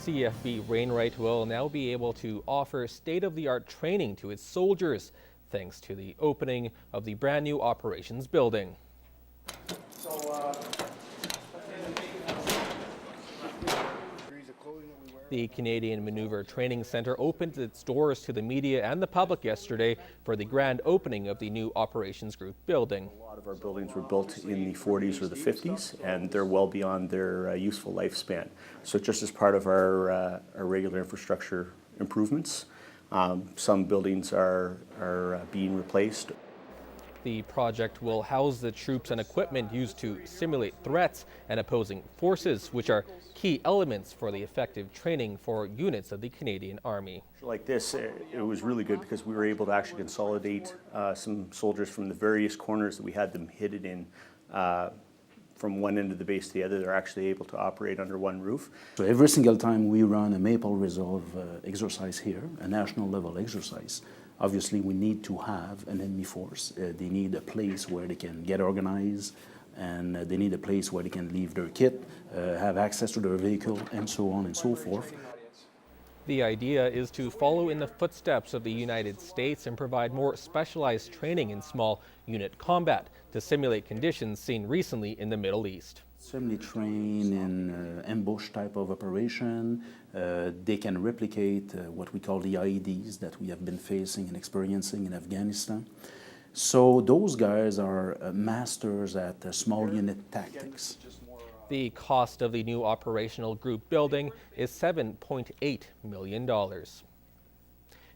CFB Wainwright will now be able to offer state-of-the-art training to its soldiers, thanks to the opening of the brand new operations building. The Canadian Maneuver Training Centre opened its doors to the media and the public yesterday for the grand opening of the new Operations Group building. A lot of our buildings were built in the 40s or the 50s, and they're well beyond their useful lifespan. So just as part of our regular infrastructure improvements, some buildings are being replaced. The project will house the troops and equipment used to simulate threats and opposing forces, which are key elements for the effective training for units of the Canadian Army. Like this, it was really good because we were able to actually consolidate some soldiers from the various corners that we had them hidden in. From one end of the base to the other, they're actually able to operate under one roof. So every single time we run a Maple Resolve exercise here, a national level exercise, obviously we need to have an enemy force. They need a place where they can get organized, and they need a place where they can leave their kit, have access to their vehicle, and so on and so forth. The idea is to follow in the footsteps of the United States and provide more specialized training in small unit combat to simulate conditions seen recently in the Middle East. Extremely trained in ambush type of operation. They can replicate what we call the IEDs that we have been facing and experiencing in Afghanistan. So those guys are masters at small unit tactics. The cost of the new operational group building is $7.8 million.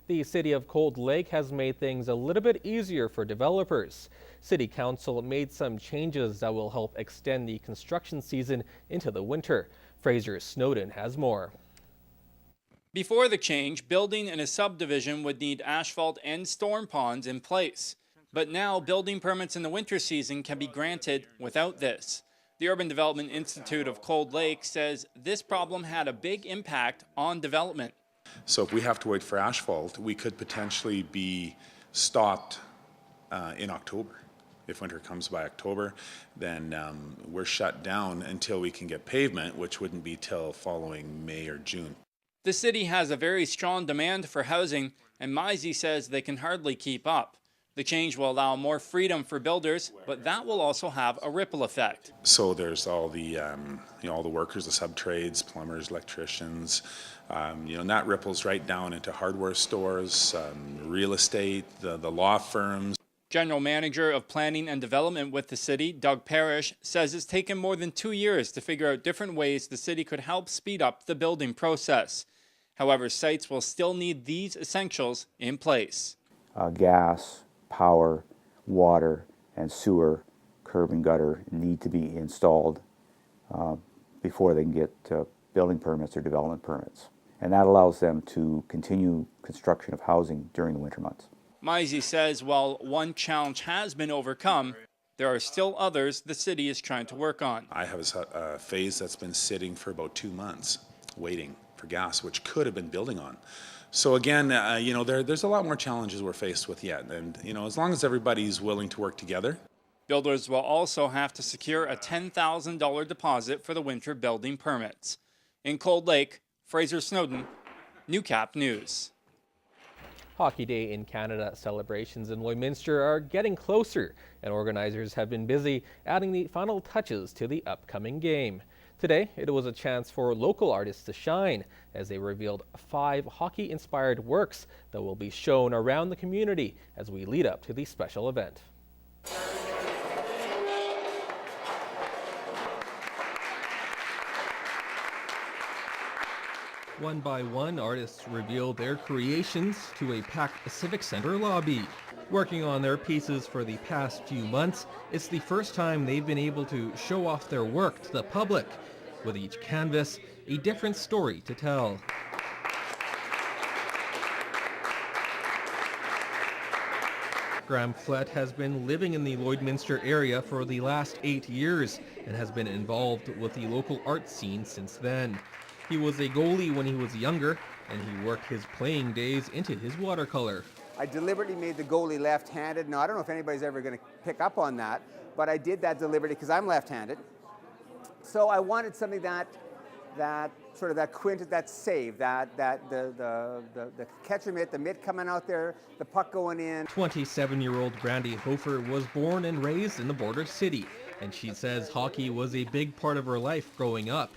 The City of Cold Lake has made things a little bit easier for developers. City Council made some changes that will help extend the construction season into the winter. Fraser Snowden has more. Before the change, building in a subdivision would need asphalt and storm ponds in place. But now, building permits in the winter season can be granted without this. The Urban Development Institute of Cold Lake says this problem had a big impact on development. So if we have to wait for asphalt, we could potentially be stopped in October. If winter comes by October, then we're shut down until we can get pavement, which wouldn't be till following May or June. The city has a very strong demand for housing, and Meisey says they can hardly keep up. The change will allow more freedom for builders, but that will also have a ripple effect. So there's all the, all the workers, the sub-trades, plumbers, electricians, and that ripples right down into hardware stores, real estate, the law firms. General Manager of Planning and Development with the city, Doug Parrish, says it's taken more than 2 years to figure out different ways the city could help speed up the building process. However, sites will still need these essentials in place. Gas, power, water, and sewer, curb and gutter need to be installed before they can get building permits or development permits. And that allows them to continue construction of housing during the winter months. Meisey says while one challenge has been overcome, there are still others the city is trying to work on. I have a phase that's been sitting for about 2 months waiting for gas, which could have been building on. So again, there's a lot more challenges we're faced with yet. And, as long as everybody's willing to work together. Builders will also have to secure a $10,000 deposit for the winter building permits. In Cold Lake, Fraser Snowden, Newcap News. Hockey Day in Canada celebrations in Lloydminster are getting closer, and organizers have been busy adding the final touches to the upcoming game. Today, it was a chance for local artists to shine as they revealed 5 hockey-inspired works that will be shown around the community as we lead up to the special event. One by one, artists revealed their creations to a packed Civic Center lobby. Working on their pieces for the past few months, it's the first time they've been able to show off their work to the public. With each canvas, a different story to tell. Graham Flett has been living in the Lloydminster area for the last 8 years and has been involved with the local art scene since then. He was a goalie when he was younger, and he worked his playing days into his watercolor. I deliberately made the goalie left-handed. Now, I don't know if anybody's ever going to pick up on that, but I did that deliberately because I'm left-handed. So I wanted something that sort of that that save, that the catcher mitt, the mitt coming out there, the puck going in. 27-year-old Brandy Hofer was born and raised in the border city, and she says hockey was a big part of her life growing up.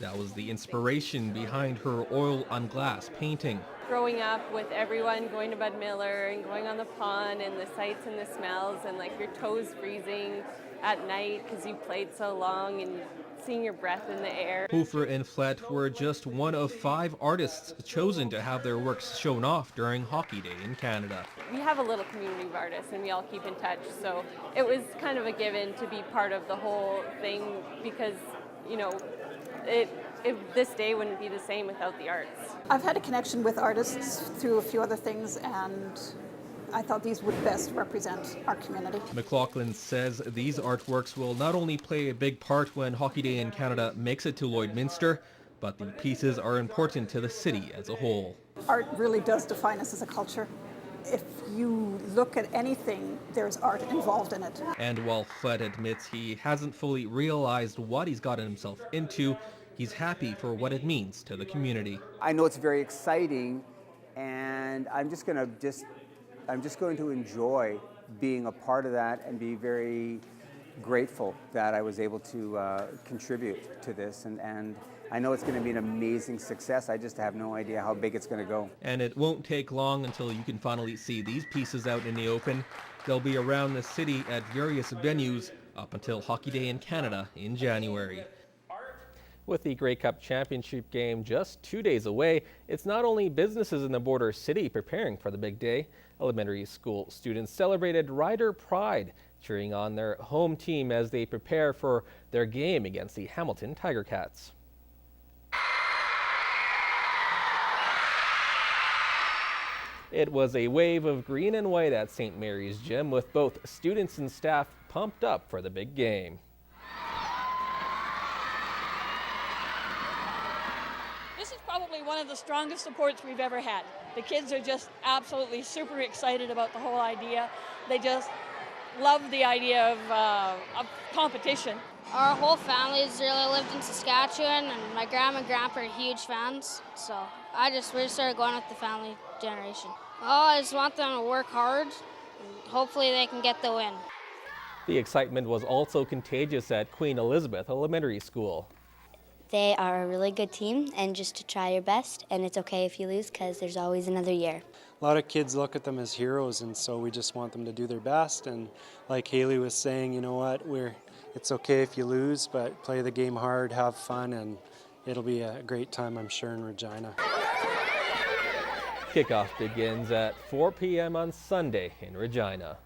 That was the inspiration behind her oil on glass painting. Growing up with everyone going to Bud Miller and going on the pond and the sights and the smells and like your toes freezing at night because you played so long and seeing your breath in the air. Hofer and Flett were just one of 5 artists chosen to have their works shown off during Hockey Day in Canada. We have a little community of artists and we all keep in touch, so it was kind of a given to be part of the whole thing because, you know, this day wouldn't be the same without the arts. I've had a connection with artists through a few other things, and I thought these would best represent our community. McLaughlin says these artworks will not only play a big part when Hockey Day in Canada makes it to Lloydminster, but the pieces are important to the city as a whole. Art really does define us as a culture. If you look at anything, there's art involved in it. And while Flett admits he hasn't fully realized what he's gotten himself into, he's happy for what it means to the community. I know it's very exciting, and I'm just going to enjoy being a part of that and be very grateful that I was able to contribute to this. And I know it's going to be an amazing success. I just have no idea how big it's going to go. And it won't take long until you can finally see these pieces out in the open. They'll be around the city at various venues up until Hockey Day in Canada in January. With the Grey Cup Championship game just 2 days away, it's not only businesses in the border city preparing for the big day. Elementary school students celebrated Rider Pride, cheering on their home team as they prepare for their game against the Hamilton Tiger Cats. It was a wave of green and white at St. Mary's Gym, with both students and staff pumped up for the big game. This is probably one of the strongest supports we've ever had. The kids are just absolutely super excited about the whole idea. They just love the idea of competition. Our whole family's really lived in Saskatchewan, and my grandma and grandpa are huge fans, so we just started going with the family generation. Oh, I just want them to work hard, and hopefully they can get the win. The excitement was also contagious at Queen Elizabeth Elementary School. They are a really good team, and just to try your best, and it's okay if you lose because there's always another year. A lot of kids look at them as heroes, and so we just want them to do their best. And like Haley was saying, you know what, it's okay if you lose, but play the game hard, have fun, and it'll be a great time, I'm sure, in Regina. Kickoff begins at 4 p.m. on Sunday in Regina.